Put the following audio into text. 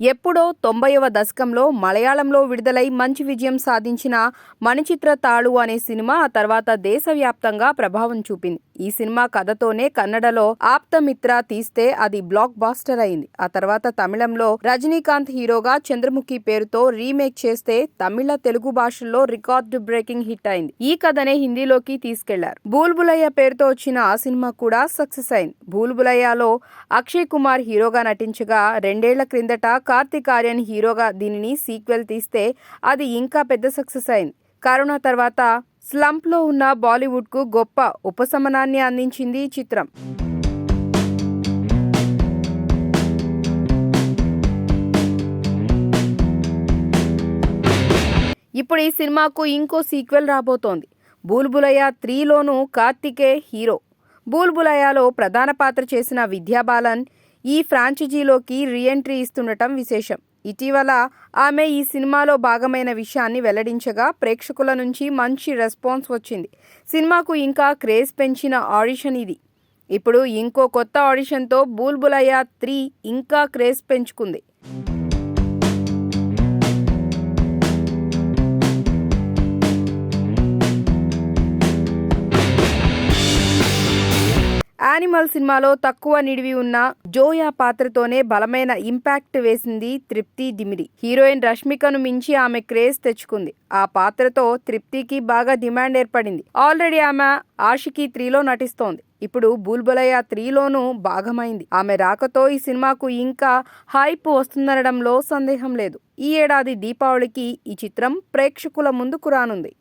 ఎప్పుడో 90వ దశకంలో మలయాళంలో విడుదలై మంచి విజయం సాధించిన మణిచిత్ర తాళు అనే సినిమా ఆ తర్వాత దేశవ్యాప్తంగా ప్రభావం చూపింది. ఈ సినిమా కథతోనే కన్నడలో ఆప్తమిత్ర తీస్తే అది బ్లాక్ బాస్టర్ అయింది. ఆ తర్వాత తమిళంలో రజనీకాంత్ హీరోగా చంద్రముఖి పేరుతో రీమేక్ చేస్తే తమిళ, తెలుగు భాషల్లో రికార్డు బ్రేకింగ్ హిట్ అయింది. ఈ కథనే హిందీలోకి తీసుకెళ్లారు. బూల్బులయ్య పేరుతో వచ్చిన ఆ సినిమా కూడా సక్సెస్ అయింది. బూల్బులయ్యలో అక్షయ్ కుమార్ హీరోగా నటించగా 2 ఏళ్ల క్రిందట కార్తిక్ ఆర్యన్ హీరోగా దీనిని సీక్వెల్ తీస్తే అది ఇంకా పెద్ద సక్సెస్ అయింది. కరోనా తర్వాత స్లంప్లో ఉన్న బాలీవుడ్కు గొప్ప ఉపశమనాన్ని అందించింది ఈ చిత్రం. ఇప్పుడు ఈ సినిమాకు ఇంకో సీక్వెల్ రాబోతోంది. బూల్బులయ్య 3లోనూ కార్తికే హీరో. బూల్బులయ్యలో ప్రధాన పాత్ర చేసిన విద్యా బాలన్ ఈ ఫ్రాంచైజీలోకి రీఎంట్రీ ఇస్తుండటం విశేషం. ఇటీవల ఆమె ఈ సినిమాలో భాగమైన విషయాన్ని వెల్లడించగా ప్రేక్షకుల నుంచి మంచి రెస్పాన్స్ వచ్చింది. సినిమాకు ఇంకా క్రేజ్ పెంచిన ఆడిషన్ ఇది. ఇప్పుడు ఇంకో కొత్త ఆడిషన్తో బూల్బులయ్య 3 ఇంకా క్రేజ్ పెంచుకుంది. యానిమల్ సినిమాలో తక్కువ నిడివి ఉన్న జోయా పాత్రతోనే బలమైన ఇంపాక్ట్ వేసింది తృప్తి డిమిరి. హీరోయిన్ రష్మికను మించి ఆమె క్రేజ్ తెచ్చుకుంది. ఆ పాత్రతో తృప్తికి బాగా డిమాండ్ ఏర్పడింది. ఆల్రెడీ ఆమె ఆషికీ 3లో నటిస్తోంది. ఇప్పుడు బూల్బులయ్య 3లోనూ భాగమైంది. ఆమె రాకతో ఈ సినిమాకు ఇంకా హైప్ వస్తుందనడంలో సందేహం లేదు. ఈ ఏడాది దీపావళికి ఈ చిత్రం ప్రేక్షకుల ముందుకు రానుంది.